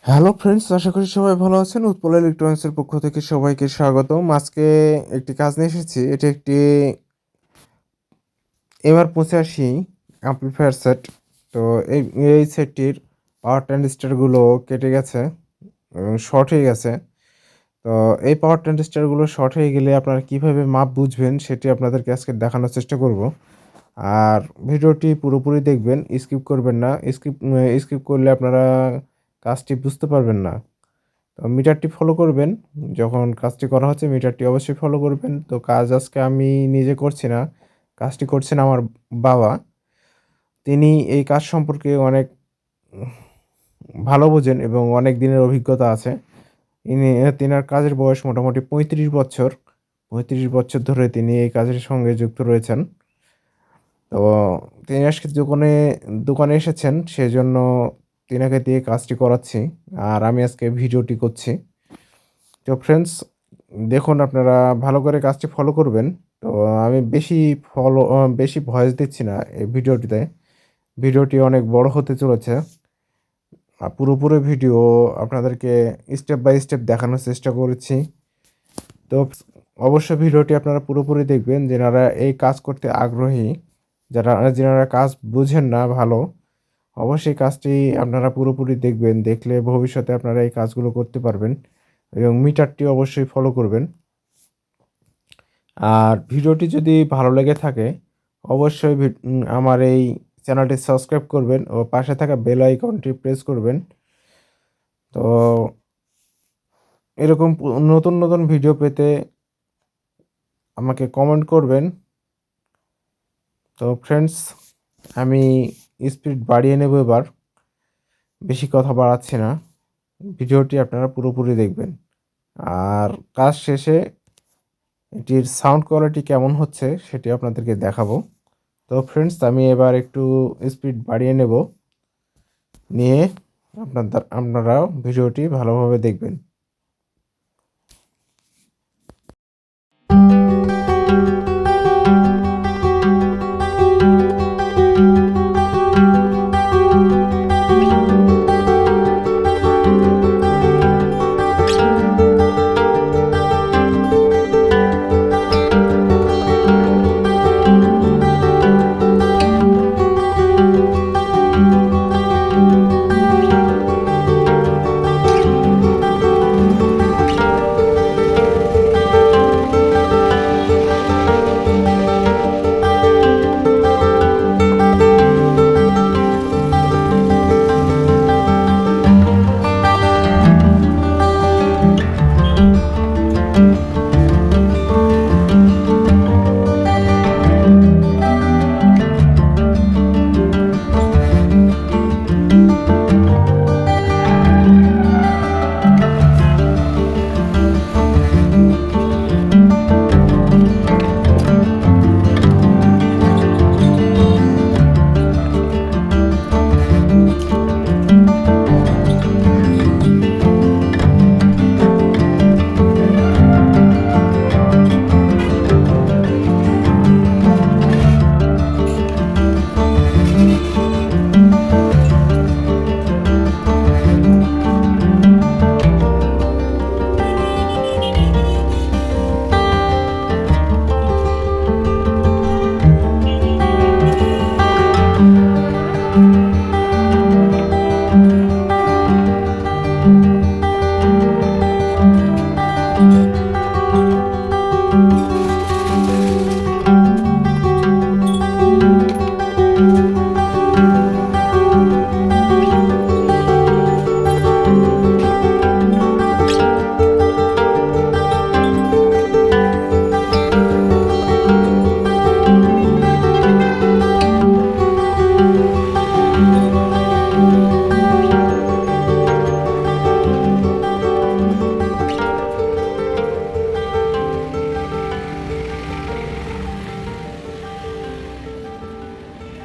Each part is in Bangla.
হ্যালো ফ্রেন্ডস, আশা করি সবাই ভালো আছেন। উৎপল ইলেকট্রনিক্সের পক্ষ থেকে সবাইকে স্বাগতম। আজকে একটি কাজ নিয়ে এসেছি। এটি একটি MR85 অ্যাম্পলিফায়ার সেট। তো এই এই সেটটির পাওয়ার ট্রানজিস্টরগুলো কেটে গেছে এবং শর্ট হয়ে গেছে। তো এই পাওয়ার ট্রানজিস্টরগুলো শর্ট হয়ে গেলে আপনারা কীভাবে মাপ বুঝবেন সেটি আপনাদেরকে আজকে দেখানোর চেষ্টা করব। আর ভিডিওটি পুরোপুরি দেখবেন, স্কিপ করবেন না। স্কিপ করলে আপনারা কাজটি বুঝতে পারবেন না। তো মিটারটি ফলো করবেন। যখন কাজটি করা হচ্ছে মিটারটি অবশ্যই ফলো করবেন। তো কাজ আজকে আমি নিজে করছি না, কাজটি করছেন আমার বাবা। তিনি এই কাজ সম্পর্কে অনেক ভালো বোঝেন এবং অনেক দিনের অভিজ্ঞতা আছে। তিনার কাজের বয়স মোটামুটি ৩৫ বছর। ৩৫ বছর ধরে তিনি এই কাজের সঙ্গে যুক্ত রয়েছেন। তো তিনি আজকে দোকানে এসেছেন, সেজন্য তিনাকে দিয়ে কাজটি করাচ্ছি। আর আমি আজকে ভিডিওটি করছি। তো ফ্রেন্ডস, দেখুন আপনারা ভালো করে কাজটি ফলো করবেন। তো আমি বেশি ভয়েস দিচ্ছি না এই ভিডিওটিতে। ভিডিওটি অনেক বড় হতে চলেছে। পুরোপুরি ভিডিও আপনাদেরকে স্টেপ বাই স্টেপ দেখানোর চেষ্টা করেছি। তো অবশ্যই ভিডিওটি আপনারা পুরোপুরি দেখবেন। যেনারা এই কাজ করতে আগ্রহী, যেনারা কাজ বুঝেন না ভালো, অবশ্যই কাজটি আপনারা পুরোপুরি দেখবেন। দেখলে ভবিষ্যতে আপনারা এই কাজগুলো করতে পারবেন এবং মিটারটি অবশ্যই ফলো করবেন। আর ভিডিওটি যদি ভালো লেগে থাকে অবশ্যই আমার এই চ্যানেলটি সাবস্ক্রাইব করবেন ও পাশে থাকা বেল আইকনটি প্রেস করবেন। তো এরকম নতুন নতুন ভিডিও পেতে আমাকে কমেন্ট করবেন। তো ফ্রেন্ডস, আমি স্পিড বাড়িয়ে নেব এবার, বেশি কথা বাড়াচ্ছি না। ভিডিওটি আপনারা পুরোপুরি দেখবেন। আর কাজ শেষে এটির সাউন্ড কোয়ালিটি কেমন হচ্ছে সেটি আপনাদেরকে দেখাবো। তো ফ্রেন্ডস, আমি এবার একটু স্পিড বাড়িয়ে নেব, নিয়ে আপনারাও ভিডিওটি ভালোভাবে দেখবেন।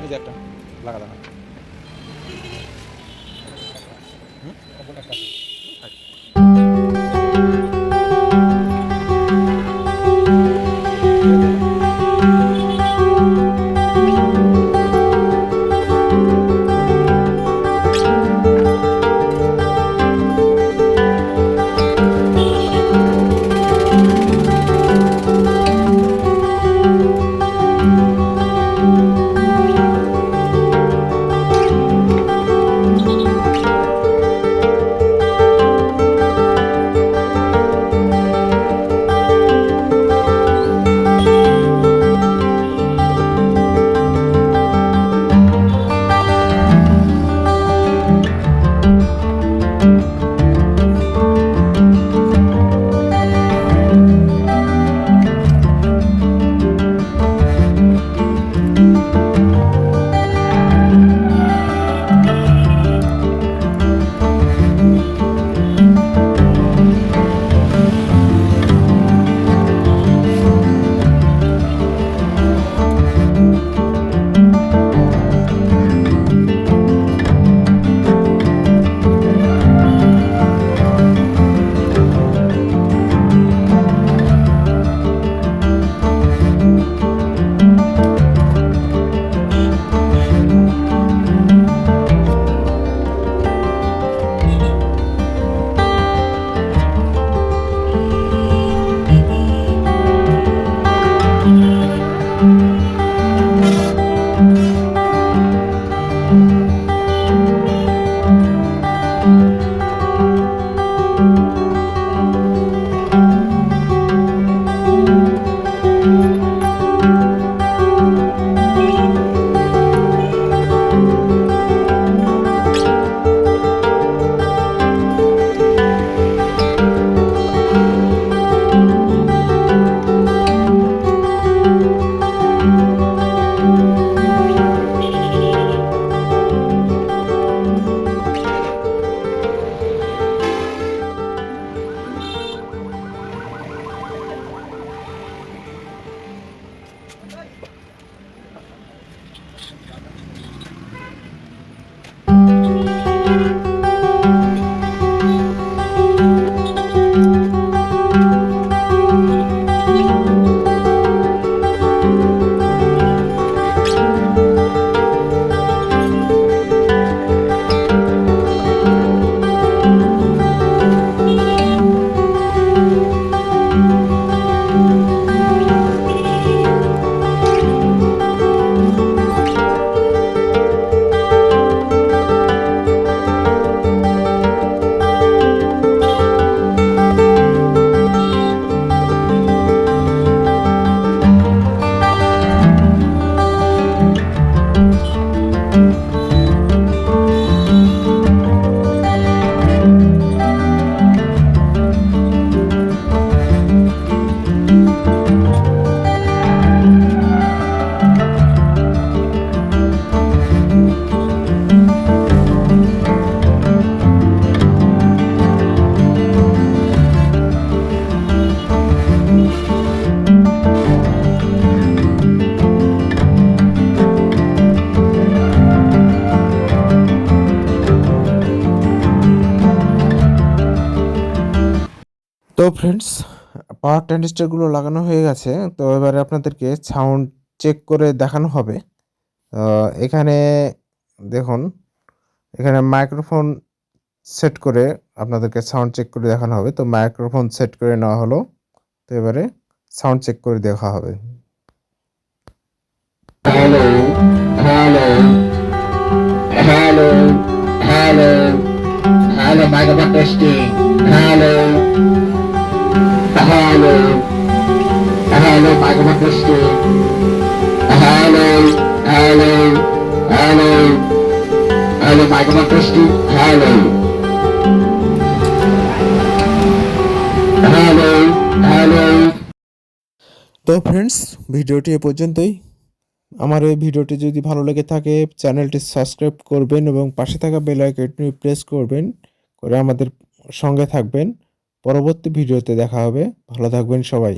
এই যে একটা লাগা দাও। তো ফ্রেন্ডস, পাওয়ার ট্রানজিস্টরগুলো লাগানো হয়ে গেছে। তো এবারে আপনাদেরকে সাউন্ড চেক করে দেখানো হবে। এখানে দেখুন, এখানে মাইক্রোফোন সেট করে আপনাদেরকে সাউন্ড চেক করে দেখানো হবে। তো মাইক্রোফোন সেট করে নেওয়া হলো। তো এবারে সাউন্ড চেক করে দেখা হবে। Hello, hello, hello, hello, hello, microphone testing. Hello, hello, hello, microphone testing. Hello, hello, hello, hello, microphone testing. Hello, hello, hello. তো ফ্রেন্ডস, ভিডিওটি এ পর্যন্তই। আমার এই ভিডিওটি যদি ভালো লেগে থাকে চ্যানেলটি সাবস্ক্রাইব করবেন এবং পাশে থাকা বেল আইকনটি প্রেস করবেন, করে আমাদের সঙ্গে থাকবেন। পরবর্তী ভিডিওতে দেখা হবে। ভালো থাকবেন সবাই।